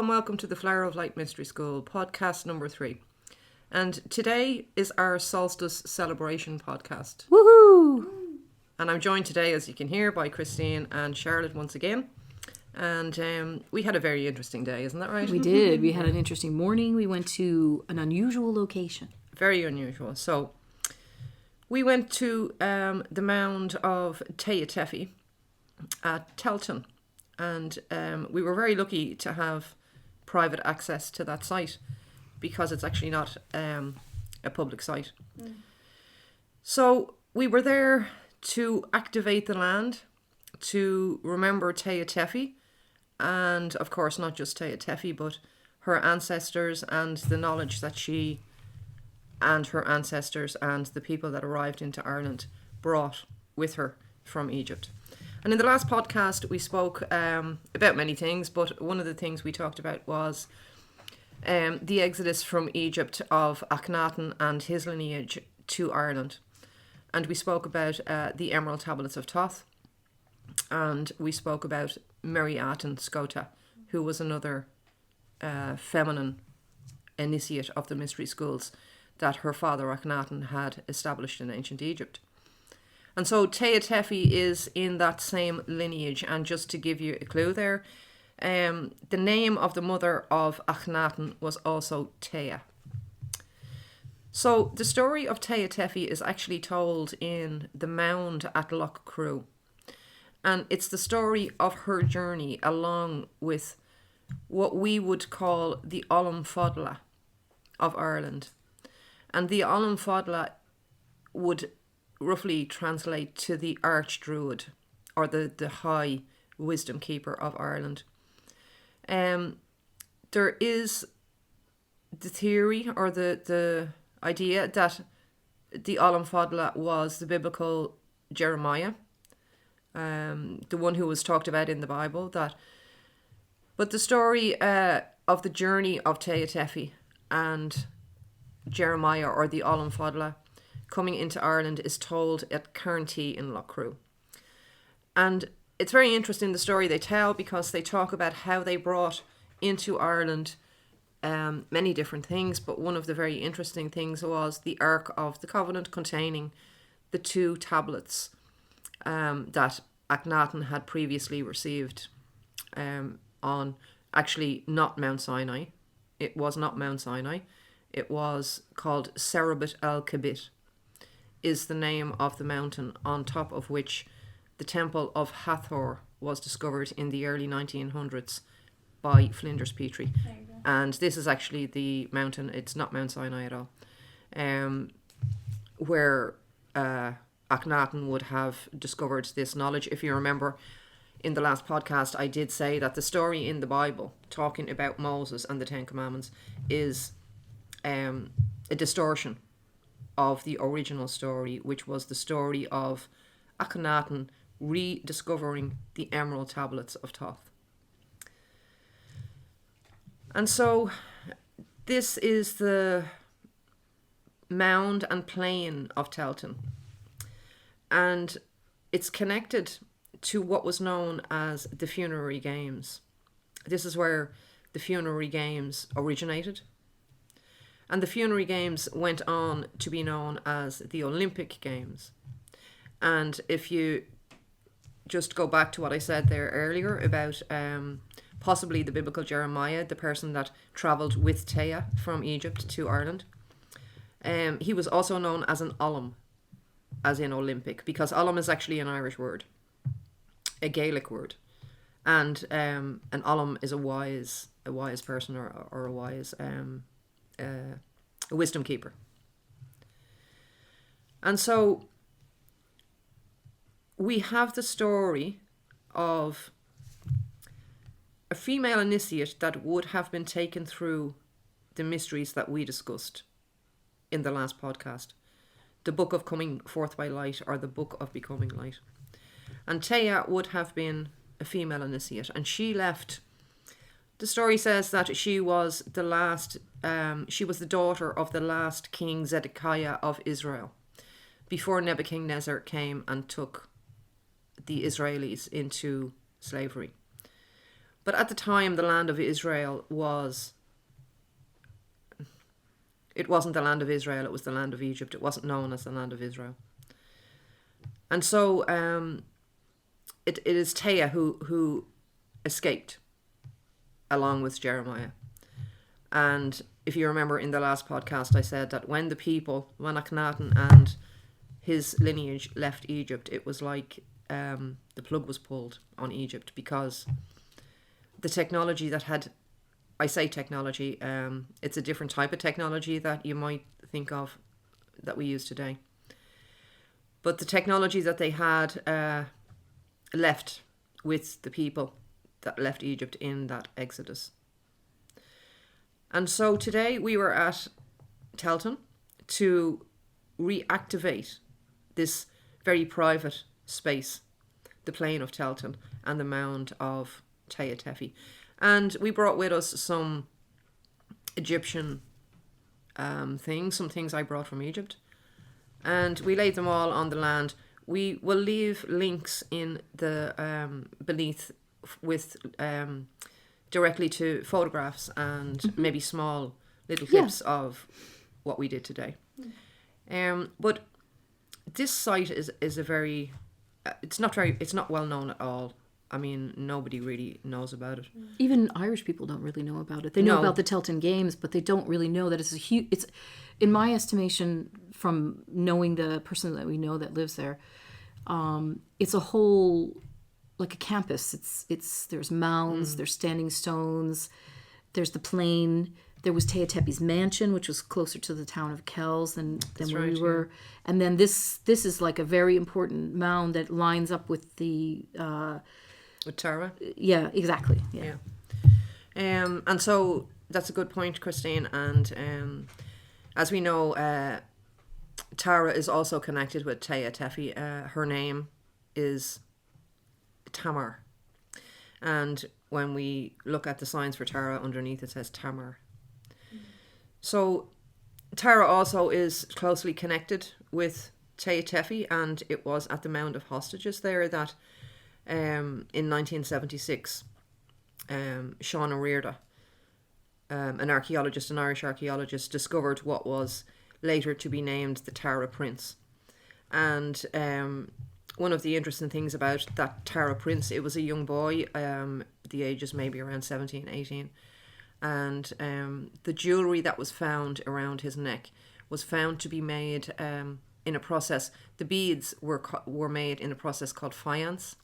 and welcome to the Flower of Light Mystery School, podcast number 3. And today is our Solstice celebration podcast. Woohoo! And I'm joined today, as you can hear, by Christine and Charlotte once again. And we had a very interesting day, isn't that right? We did. We had an interesting morning. We went to an unusual location. Very unusual. So, we went to the Mound of Tephi at Telton. And we were very lucky to have private access to that site because it's actually not a public site. So we were there to activate the land, to remember Tephi, and of course not just Tephi, but her ancestors and the knowledge that she and her ancestors and the people that arrived into Ireland brought with her from Egypt. And in the last podcast, we spoke about many things, but one of the things we talked about was the exodus from Egypt of Akhenaten and his lineage to Ireland. And we spoke about the Emerald Tablets of Thoth, and we spoke about Mary Aten Scota, who was another feminine initiate of the mystery schools that her father Akhenaten had established in ancient Egypt. And so Tephi is in that same lineage. And just to give you a clue there, the name of the mother of Akhenaten was also Tea. So the story of Tephi is actually told in the Mound at Luxor. And it's the story of her journey along with what we would call the Olam Fodla of Ireland. And the Olam Fodla would roughly translate to the archdruid, or the high wisdom keeper of Ireland. There is the theory or the idea that the Olam Fodla was the biblical Jeremiah, the one who was talked about in the Bible. But the story of the journey of Tephi and Jeremiah, or the Olam Fodla, coming into Ireland is told at Carntee in Luxor. And it's very interesting, the story they tell, because they talk about how they brought into Ireland many different things, but one of the very interesting things was the Ark of the Covenant containing the 2 tablets that Akhenaten had previously received on, actually not Mount Sinai. It was not Mount Sinai. It was called Serabit el-Kabit, is the name of the mountain on top of which the temple of Hathor was discovered in the early 1900s by Flinders Petrie. And this is actually the mountain, it's not Mount Sinai at all, where Akhenaten would have discovered this knowledge. If you remember, in the last podcast, I did say that the story in the Bible talking about Moses and the 10 Commandments is a distortion of the original story, which was the story of Akhenaten rediscovering the Emerald Tablets of Thoth. And so this is the mound and plain of Telton, and it's connected to what was known as the Funerary Games. This is where the Funerary Games originated. And the Funerary Games went on to be known as the Olympic Games. And if you just go back to what I said there earlier about possibly the biblical Jeremiah, the person that travelled with Tea from Egypt to Ireland, he was also known as an Olam, as in Olympic, because Olam is actually an Irish word, a Gaelic word. And an Olam is a wise person or a wise... a wisdom keeper. And so we have the story of a female initiate that would have been taken through the mysteries that we discussed in the last podcast, the book of coming forth by light, or the book of becoming light. And Tea would have been a female initiate, and she left. The story says that she was the last, she was the daughter of the last king Zedekiah of Israel, before Nebuchadnezzar came and took the Israelis into slavery. But at the time, the land of Israel it wasn't the land of Israel, it was the land of Egypt. It wasn't known as the land of Israel. And so it is Tephi who escaped along with Jeremiah. And if you remember in the last podcast, I said that when the people, when Akhenaten and his lineage left Egypt, it was like the plug was pulled on Egypt, because the technology that had, I say technology, it's a different type of technology that you might think of that we use today. But the technology that they had left with the people that left Egypt in that exodus. And so today we were at Telton to reactivate this very private space, the plain of Telton and the mound of Tephi. And we brought with us some Egyptian things, some things I brought from Egypt. And we laid them all on the land. We will leave links in the beneath with directly to photographs and maybe small little clips of what we did today. But this site is a very, it's not well known at all. I mean, nobody really knows about it. Even Irish people don't really know about it. They know about the Telton Games, but they don't really know that it's a huge. It's, in my estimation, from knowing the person that we know that lives there, it's a whole, like a campus. It's there's mounds, there's standing stones, there's the plain. There was Tephi's mansion, which was closer to the town of Kells than where we were. And then this is like a very important mound that lines up with the. With Tara? Yeah, exactly. Yeah. And so that's a good point, Christine. And as we know, Tara is also connected with Tephi. Her name is Tamar. And when we look at the signs for Tara, underneath it says Tamar. So Tara also is closely connected with Tephi, and it was at the Mound of Hostages there that in 1976 Sean O'Riordan, an archaeologist, an Irish archaeologist, discovered what was later to be named the Tara Prince. And one of the interesting things about that Tara Prince, it was a young boy, the ages maybe around 17, 18. And the jewellery that was found around his neck was found to be made in a process. The beads were made in a process called faience,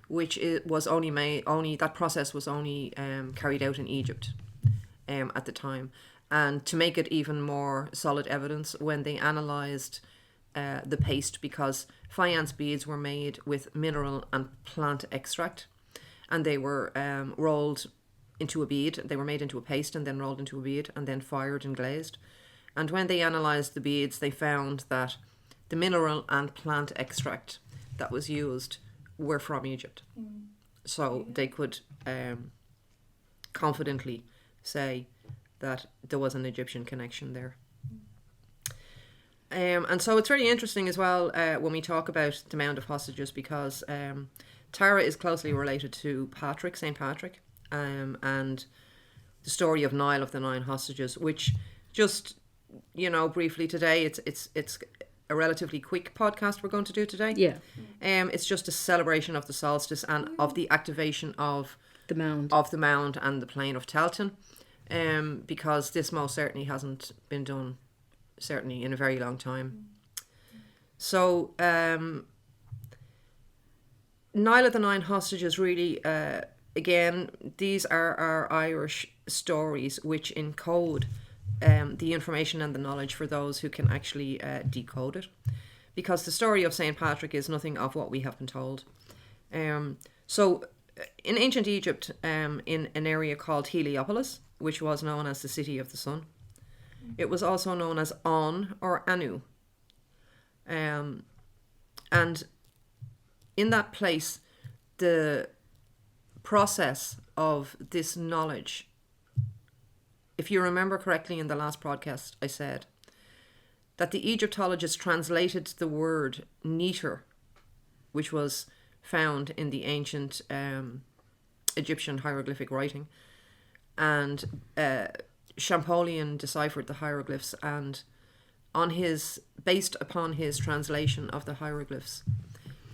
which was that process was only carried out in Egypt at the time. And to make it even more solid evidence, when they analysed the paste, because faience beads were made with mineral and plant extract, and they were rolled into a bead. They were made into a paste and then rolled into a bead and then fired and glazed. And when they analysed the beads, they found that the mineral and plant extract that was used were from Egypt. So they could confidently say that there was an Egyptian connection there. And so it's very interesting as well when we talk about the Mound of Hostages, because Tara is closely related to Patrick, St. Patrick, and the story of Nile of the Nine Hostages, which just, briefly today, it's a relatively quick podcast we're going to do today. Yeah. It's just a celebration of the solstice and of the activation of the mound and the plain of Telton, because this most certainly hasn't been done, certainly in a very long time. So Nile of the Nine Hostages really, again, these are our Irish stories which encode the information and the knowledge for those who can actually decode it, because the story of St. Patrick is nothing of what we have been told. So in ancient Egypt, in an area called Heliopolis, which was known as the City of the Sun, it was also known as On or Anu. And in that place, the process of this knowledge, if you remember correctly in the last podcast, I said that the Egyptologists translated the word neter, which was found in the ancient Egyptian hieroglyphic writing. And Champollion deciphered the hieroglyphs, and based upon his translation of the hieroglyphs,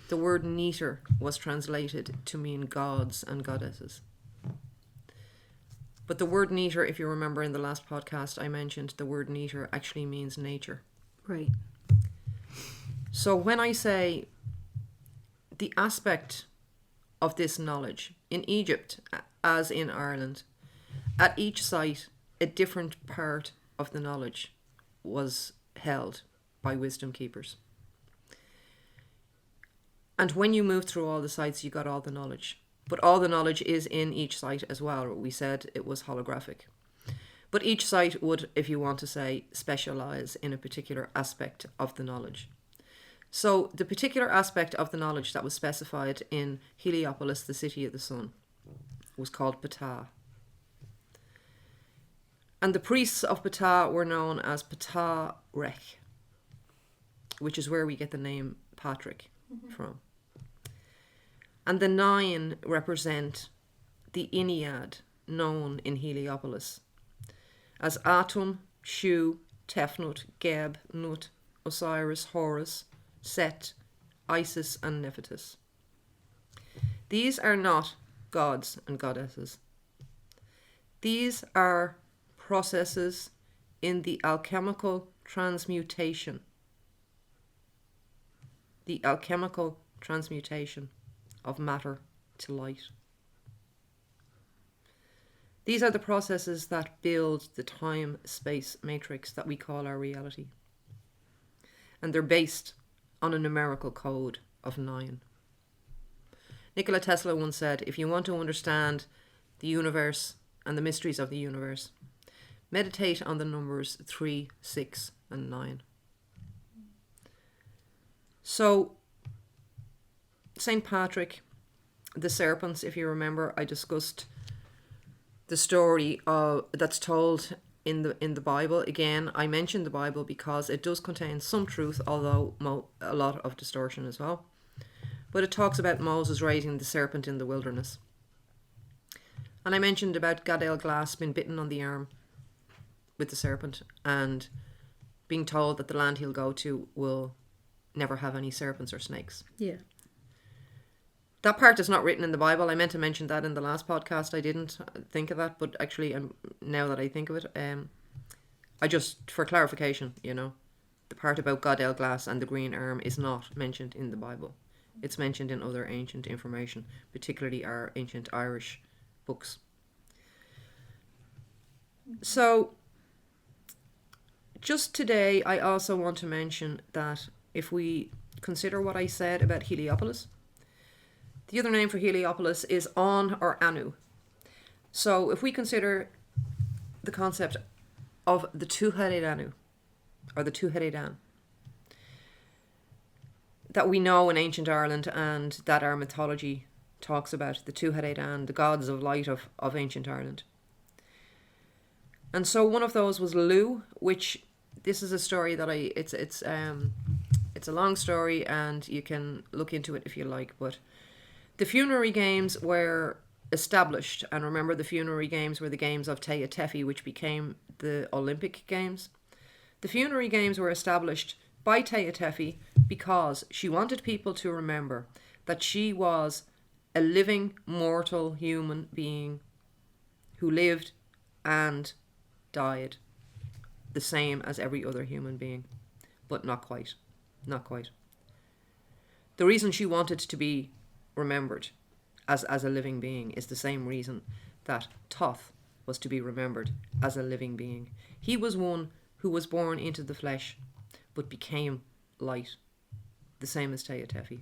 the word neter was translated to mean gods and goddesses. But the word neter, if you remember in the last podcast I mentioned, the word neter actually means nature. Right. So when I say the aspect of this knowledge in Egypt, as in Ireland, at each site, a different part of the knowledge was held by wisdom keepers. And when you moved through all the sites, you got all the knowledge. But all the knowledge is in each site as well. We said it was holographic. But each site would, if you want to say, specialize in a particular aspect of the knowledge. So the particular aspect of the knowledge that was specified in Heliopolis, the city of the sun, was called Ptah. And the priests of Ptah were known as Ptah Rech, which is where we get the name Patrick from. And the 9 represent the Ennead known in Heliopolis as Atum, Shu, Tefnut, Geb, Nut, Osiris, Horus, Set, Isis, and Nephthys. These are not gods and goddesses. These are processes in the alchemical transmutation. The alchemical transmutation of matter to light. These are the processes that build the time-space matrix that we call our reality. And they're based on a numerical code of 9. Nikola Tesla once said, if you want to understand the universe and the mysteries of the universe, meditate on the numbers 3, 6, and 9. So, St. Patrick, the serpents, if you remember, I discussed the story that's told in the Bible. Again, I mentioned the Bible because it does contain some truth, although a lot of distortion as well. But it talks about Moses raising the serpent in the wilderness. And I mentioned about Gad el-Glas being bitten on the arm with the serpent and being told that the land he'll go to will never have any serpents or snakes. Yeah. That part is not written in the Bible. I meant to mention that in the last podcast. I didn't think of that, but actually, now that I think of it, I just, for clarification, the part about Gad el-Glas and the green arm is not mentioned in the Bible. It's mentioned in other ancient information, particularly our ancient Irish books. So, just today, I also want to mention that if we consider what I said about Heliopolis, the other name for Heliopolis is On or Anu. So if we consider the concept of the two-headed Anu, or the two-headed An, that we know in ancient Ireland and that our mythology talks about, the two-headed An, the gods of light of ancient Ireland. And so one of those was Lu, which this is a story that it's a long story and you can look into it if you like, but the funerary games were established, and remember the funerary games were the games of Tephi, which became the Olympic Games. The funerary games were established by Tephi because she wanted people to remember that she was a living, mortal human being who lived and died the same as every other human being, but not quite. Not quite. The reason she wanted to be remembered as a living being is the same reason that Thoth was to be remembered as a living being. He was one who was born into the flesh but became light, the same as Tephi.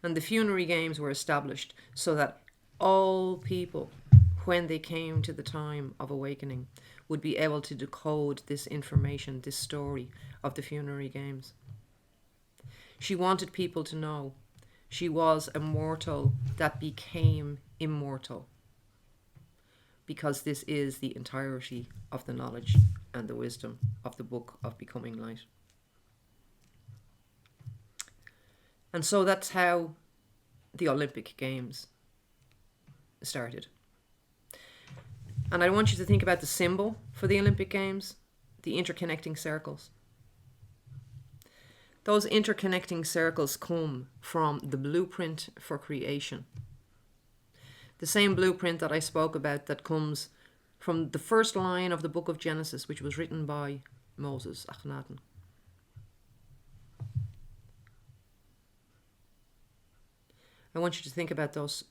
And the funerary games were established so that all people, when they came to the time of awakening, would be able to decode this information, this story of the funerary games. She wanted people to know she was a mortal that became immortal, because this is the entirety of the knowledge and the wisdom of the book of Becoming Light. And so that's how the Olympic Games started. And I want you to think about the symbol for the Olympic Games, the interconnecting circles. Those interconnecting circles come from the blueprint for creation. The same blueprint that I spoke about that comes from the first line of the book of Genesis, which was written by Moses, Akhenaten. I want you to think about those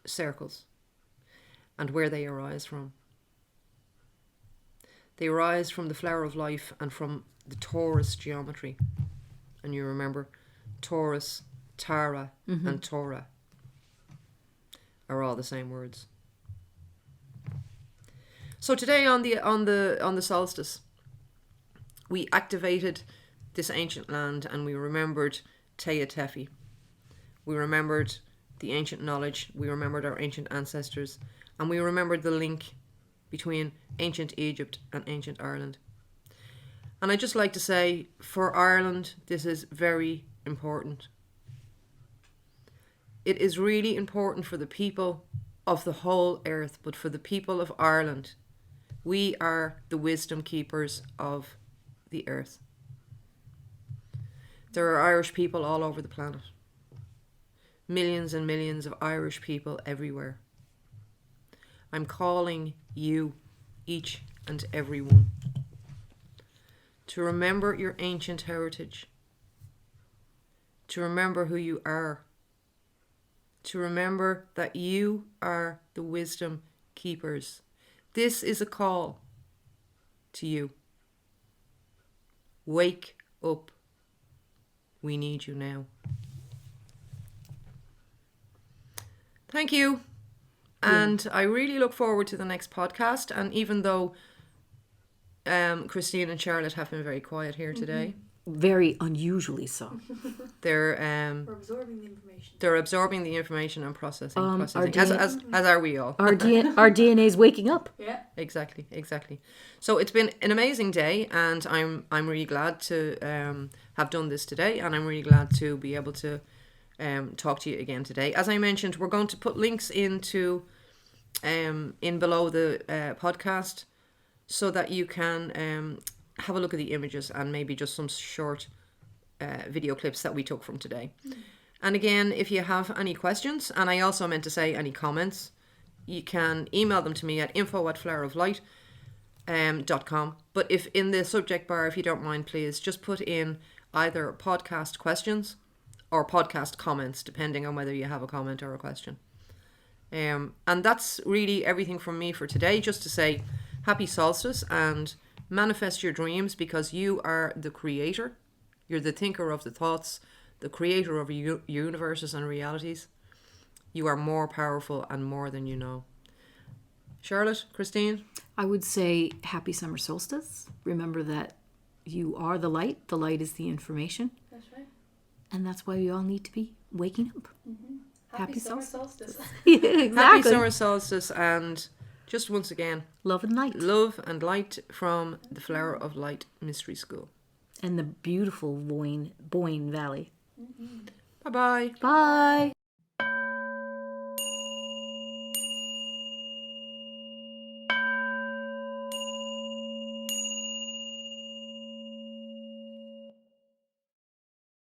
circles and where they arise from. They arise from the flower of life and from the torus geometry. And you remember torus, Tara, and Torah are all the same words. So today on the solstice, we activated this ancient land and we remembered Tephi. We remembered the ancient knowledge, we remembered our ancient ancestors, and we remembered the link between ancient Egypt and ancient Ireland. And I'd just like to say, for Ireland, this is very important. It is really important for the people of the whole earth, but for the people of Ireland, we are the wisdom keepers of the earth. There are Irish people all over the planet. Millions and millions of Irish people everywhere. I'm calling you, each and every one, to remember your ancient heritage, to remember who you are, to remember that you are the wisdom keepers. This is a call to you. Wake up. We need you now. Thank you. And I really look forward to the next podcast. And even though Christine and Charlotte have been very quiet here today. Very unusually so. They're absorbing the information. They're absorbing the information and processing as are we all. Our DNA is waking up. Yeah. Exactly. So it's been an amazing day, and I'm really glad to have done this today, and I'm really glad to be able to talk to you again today. As I mentioned, we're going to put links into in below the podcast so that you can have a look at the images and maybe just some short video clips that we took from today. And again, if you have any questions, and I also meant to say any comments, you can email them to me at info@floweroflight.com. But if in the subject bar, if you don't mind, please just put in either podcast questions or podcast comments, depending on whether you have a comment or a question. And that's really everything from me for today. Just to say happy solstice and manifest your dreams, because you are the creator. You're the thinker of the thoughts, the creator of universes and realities. You are more powerful and more than you know. Charlotte, Christine? I would say happy summer solstice. Remember that you are the light. The light is the information. That's right. And that's why we all need to be waking up. Mm-hmm. Happy summer solstice. solstice. Yeah, exactly. Happy summer solstice, and just once again, love and light. Love and light from the Flower of Light Mystery School. And the beautiful Boyne Valley. Bye-bye. Bye.